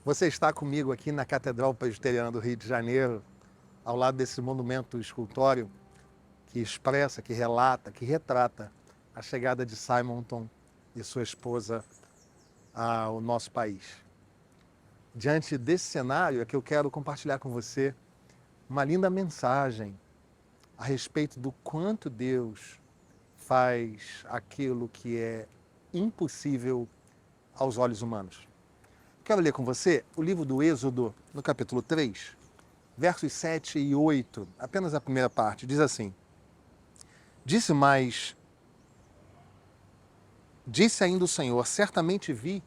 Você está comigo aqui na Catedral Presbiteriana do Rio de Janeiro, ao lado desse monumento escultório que expressa, que relata, que retrata a chegada de Simonton e sua esposa ao nosso país. Diante desse cenário é que eu quero compartilhar com você uma linda mensagem a respeito do quanto Deus faz aquilo que é impossível aos olhos humanos. Quero ler com você o livro do Êxodo, no capítulo 3, versos 7 e 8, apenas a primeira parte, diz assim: Disse ainda o Senhor, certamente vi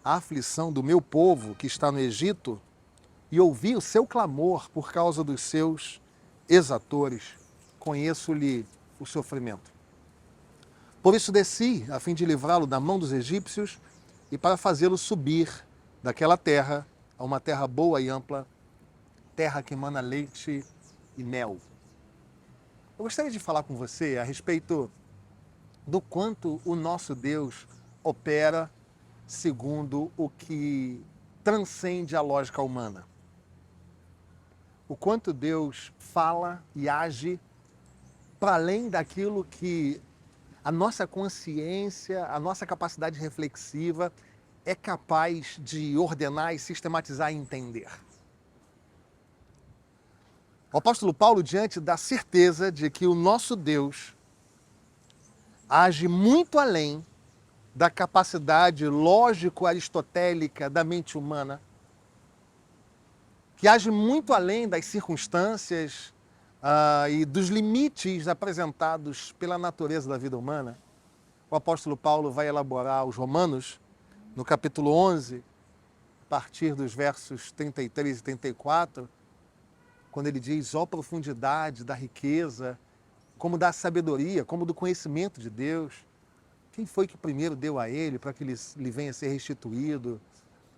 a aflição do meu povo que está no Egito e ouvi o seu clamor por causa dos seus exatores. Conheço-lhe o sofrimento. Por isso desci, a fim de livrá-lo da mão dos egípcios e para fazê-lo subir daquela terra a uma terra boa e ampla, terra que emana leite e mel. Eu gostaria de falar com você a respeito do quanto o nosso Deus opera segundo o que transcende a lógica humana. O quanto Deus fala e age para além daquilo que a nossa consciência, a nossa capacidade reflexiva é capaz de ordenar e sistematizar e entender. O apóstolo Paulo, diante da certeza de que o nosso Deus age muito além da capacidade lógico-aristotélica da mente humana, que age muito além das circunstâncias e dos limites apresentados pela natureza da vida humana, o apóstolo Paulo vai elaborar aos Romanos, no capítulo 11, a partir dos versos 33 e 34, quando ele diz: ó profundidade da riqueza, como da sabedoria, como do conhecimento de Deus. Quem foi que primeiro deu a ele para que lhe venha a ser restituído?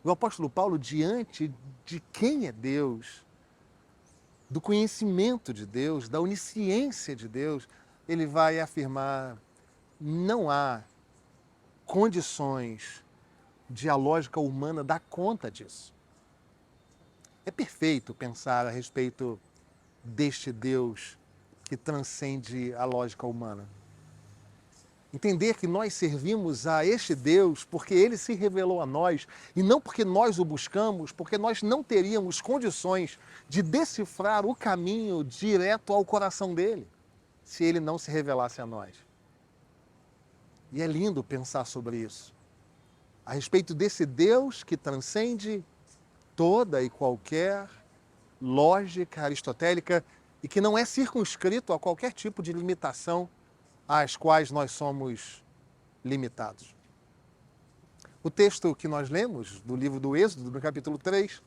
O apóstolo Paulo, diante de quem é Deus, do conhecimento de Deus, da onisciência de Deus, ele vai afirmar: não há condições de a lógica humana dar conta disso. É perfeito pensar a respeito deste Deus que transcende a lógica humana. Entender que nós servimos a este Deus porque Ele se revelou a nós e não porque nós o buscamos, porque nós não teríamos condições de decifrar o caminho direto ao coração dEle, se Ele não se revelasse a nós. E é lindo pensar sobre isso, a respeito desse Deus que transcende toda e qualquer lógica aristotélica e que não é circunscrito a qualquer tipo de limitação às quais nós somos limitados. O texto que nós lemos do livro do Êxodo, no capítulo 3,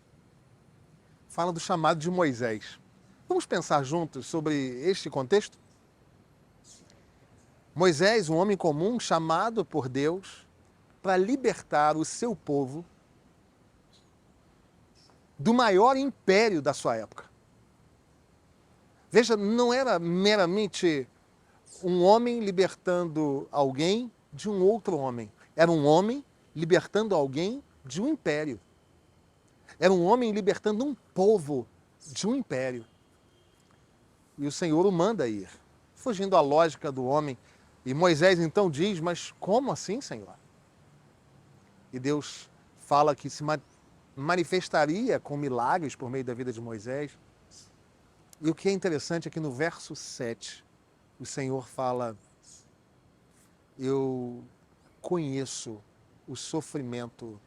fala do chamado de Moisés. Vamos pensar juntos sobre este contexto? Moisés, um homem comum chamado por Deus para libertar o seu povo do maior império da sua época. Veja, não era meramente um homem libertando alguém de um outro homem. Era um homem libertando alguém de um império. Era um homem libertando um povo de um império. E o Senhor o manda ir, fugindo à lógica do homem. E Moisés então diz: mas como assim, Senhor? E Deus fala que se manifestaria com milagres por meio da vida de Moisés. E o que é interessante é que no verso 7, o Senhor fala: eu conheço o sofrimento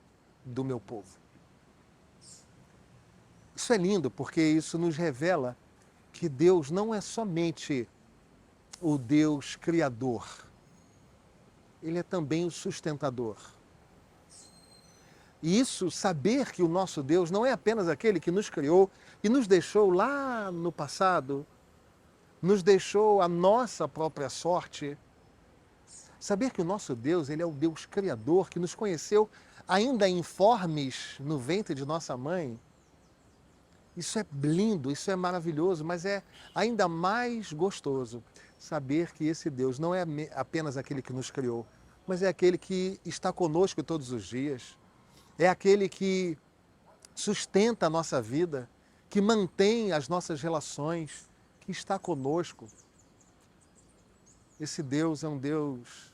do meu povo. Isso é lindo porque isso nos revela que Deus não é somente o Deus criador, Ele é também o sustentador. E isso, saber que o nosso Deus não é apenas aquele que nos criou e nos deixou lá no passado, nos deixou a nossa própria sorte. Saber que o nosso Deus, Ele é o Deus criador que nos conheceu ainda informes no ventre de nossa mãe. Isso é lindo, isso é maravilhoso, mas é ainda mais gostoso saber que esse Deus não é apenas aquele que nos criou, mas é aquele que está conosco todos os dias. É aquele que sustenta a nossa vida, que mantém as nossas relações, que está conosco. Esse Deus é um Deus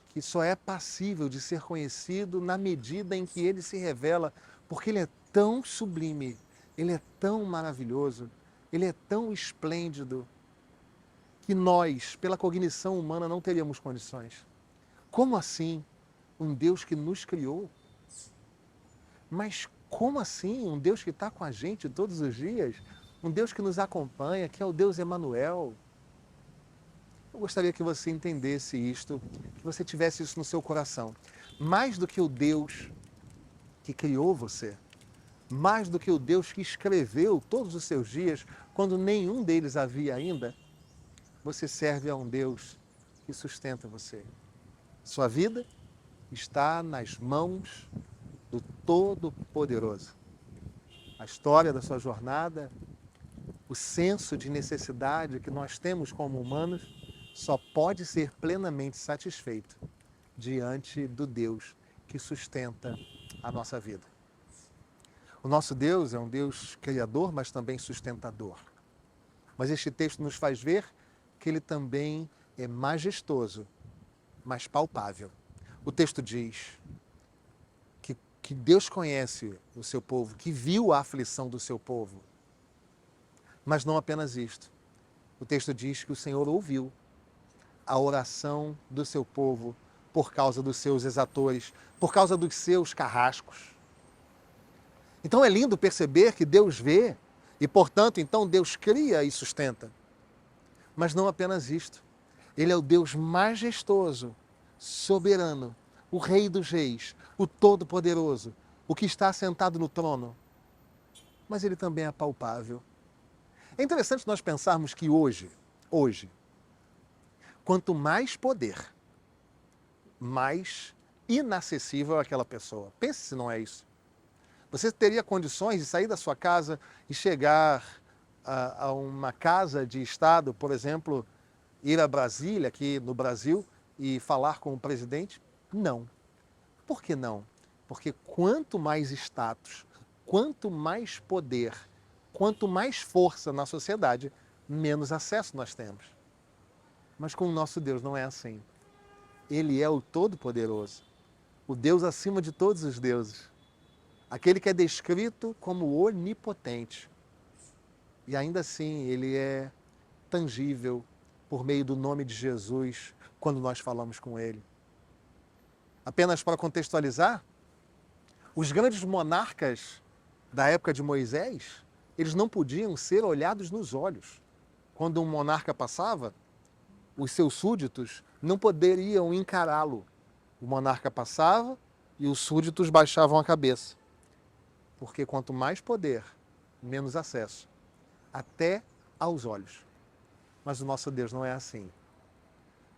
que só é passível de ser conhecido na medida em que ele se revela, porque ele é tão sublime, ele é tão maravilhoso, ele é tão esplêndido, que nós, pela cognição humana, não teríamos condições. Como assim? Um Deus que nos criou? Mas como assim? Um Deus que está com a gente todos os dias? Um Deus que nos acompanha, que é o Deus Emanuel? Eu gostaria que você entendesse isto, que você tivesse isso no seu coração. Mais do que o Deus que criou você, mais do que o Deus que escreveu todos os seus dias, quando nenhum deles havia ainda, você serve a um Deus que sustenta você. Sua vida está nas mãos do Todo-Poderoso. A história da sua jornada, o senso de necessidade que nós temos como humanos, só pode ser plenamente satisfeito diante do Deus que sustenta a nossa vida. O nosso Deus é um Deus criador, mas também sustentador. Mas este texto nos faz ver que ele também é majestoso, mas palpável. O texto diz que Deus conhece o seu povo, que viu a aflição do seu povo. Mas não apenas isto. O texto diz que o Senhor ouviu a oração do seu povo por causa dos seus exatores, por causa dos seus carrascos. Então é lindo perceber que Deus vê e, portanto, então Deus cria e sustenta. Mas não apenas isto. Ele é o Deus majestoso, soberano, o Rei dos Reis, o Todo-Poderoso, o que está sentado no trono. Mas ele também é palpável. É interessante nós pensarmos que hoje, quanto mais poder, mais inacessível é aquela pessoa. Pense se não é isso. Você teria condições de sair da sua casa e chegar a uma casa de Estado, por exemplo, ir a Brasília, aqui no Brasil, e falar com o presidente? Não. Por que não? Porque quanto mais status, quanto mais poder, quanto mais força na sociedade, menos acesso nós temos. Mas com o nosso Deus não é assim. Ele é o Todo-Poderoso, o Deus acima de todos os deuses, aquele que é descrito como onipotente. E ainda assim, ele é tangível por meio do nome de Jesus quando nós falamos com ele. Apenas para contextualizar, os grandes monarcas da época de Moisés, eles não podiam ser olhados nos olhos. Quando um monarca passava, os seus súditos não poderiam encará-lo. O monarca passava e os súditos baixavam a cabeça. Porque quanto mais poder, menos acesso, até aos olhos. Mas o nosso Deus não é assim.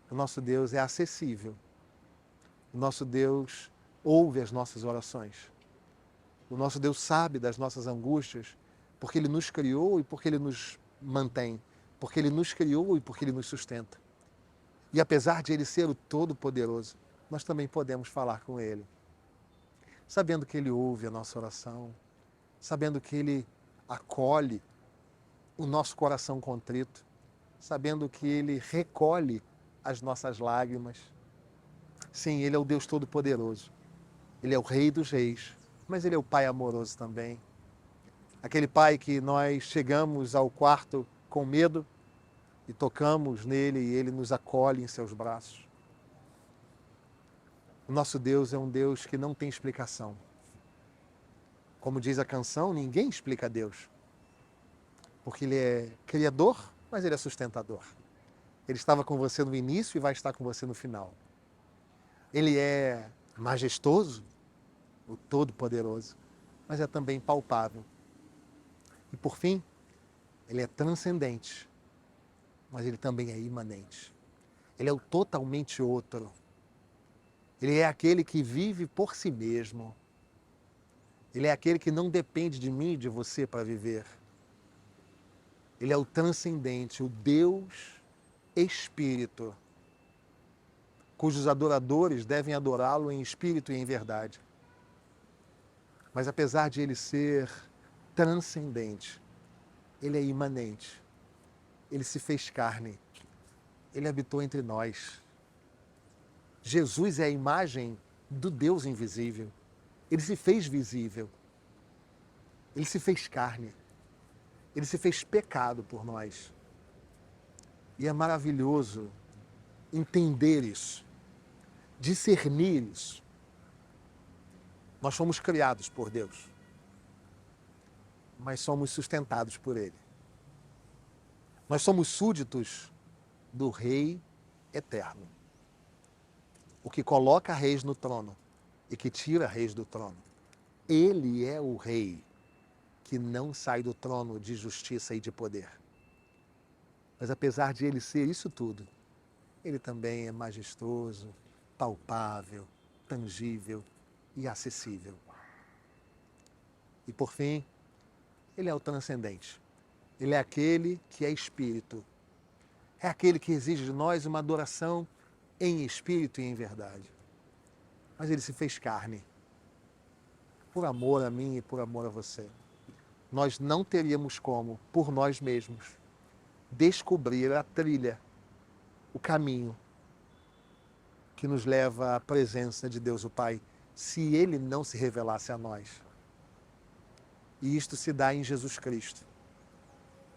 O nosso Deus é acessível. O nosso Deus ouve as nossas orações. O nosso Deus sabe das nossas angústias, porque Ele nos criou e porque Ele nos mantém, porque Ele nos criou e porque Ele nos sustenta. E apesar de Ele ser o Todo-Poderoso, nós também podemos falar com Ele, sabendo que Ele ouve a nossa oração, sabendo que Ele acolhe o nosso coração contrito, sabendo que Ele recolhe as nossas lágrimas. Sim, Ele é o Deus Todo-Poderoso. Ele é o Rei dos Reis, mas Ele é o Pai amoroso também. Aquele Pai que nós chegamos ao quarto com medo e tocamos nele e Ele nos acolhe em seus braços. O nosso Deus é um Deus que não tem explicação. Como diz a canção, ninguém explica Deus. Porque Ele é criador, mas Ele é sustentador. Ele estava com você no início e vai estar com você no final. Ele é majestoso, o Todo-Poderoso, mas é também palpável. E por fim, Ele é transcendente, mas Ele também é imanente. Ele é o totalmente outro. Ele é aquele que vive por si mesmo. Ele é aquele que não depende de mim e de você para viver. Ele é o transcendente, o Deus Espírito, cujos adoradores devem adorá-lo em espírito e em verdade. Mas apesar de ele ser transcendente, ele é imanente. Ele se fez carne. Ele habitou entre nós. Jesus é a imagem do Deus invisível. Ele se fez visível. Ele se fez carne. Ele se fez pecado por nós. E é maravilhoso entender isso, discernir isso. Nós fomos criados por Deus, mas somos sustentados por Ele. Nós somos súditos do Rei eterno, o que coloca reis no trono e que tira reis do trono. Ele é o Rei que não sai do trono de justiça e de poder. Mas apesar de ele ser isso tudo, ele também é majestoso, palpável, tangível e acessível. E por fim, ele é o transcendente. Ele é aquele que é espírito. É aquele que exige de nós uma adoração em espírito e em verdade. Mas ele se fez carne. Por amor a mim e por amor a você. Nós não teríamos como, por nós mesmos, descobrir a trilha, o caminho que nos leva à presença de Deus o Pai, se Ele não se revelasse a nós. E isto se dá em Jesus Cristo.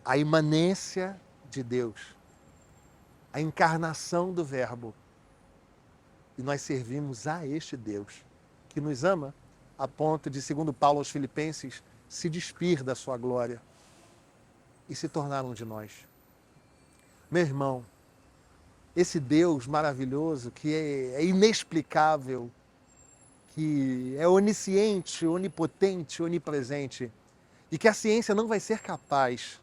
A imanência de Deus, a encarnação do Verbo. E nós servimos a este Deus, que nos ama, a ponto de, segundo Paulo aos Filipenses, se despir da sua glória e se tornar um de nós. Meu irmão, esse Deus maravilhoso, que é inexplicável, que é onisciente, onipotente, onipresente, e que a ciência não vai ser capaz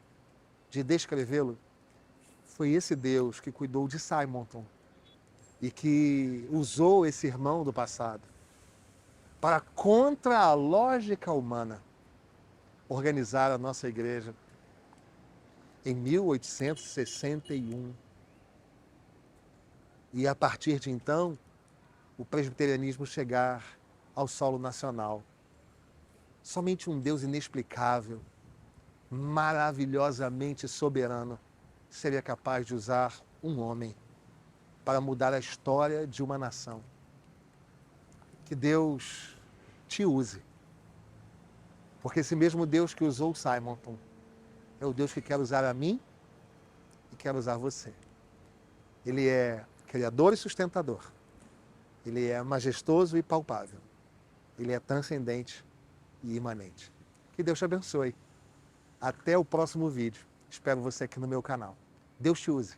de descrevê-lo, foi esse Deus que cuidou de Simonton e que usou esse irmão do passado para, contra a lógica humana, organizar a nossa igreja em 1861. E a partir de então, o presbiterianismo chegar ao solo nacional. Somente um Deus inexplicável, maravilhosamente soberano, seria capaz de usar um homem para mudar a história de uma nação. Que Deus te use. Porque esse mesmo Deus que usou Simonton é o Deus que quer usar a mim e quer usar você. Ele é criador e sustentador. Ele é majestoso e palpável. Ele é transcendente e imanente. Que Deus te abençoe. Até o próximo vídeo. Espero você aqui no meu canal. Deus te use.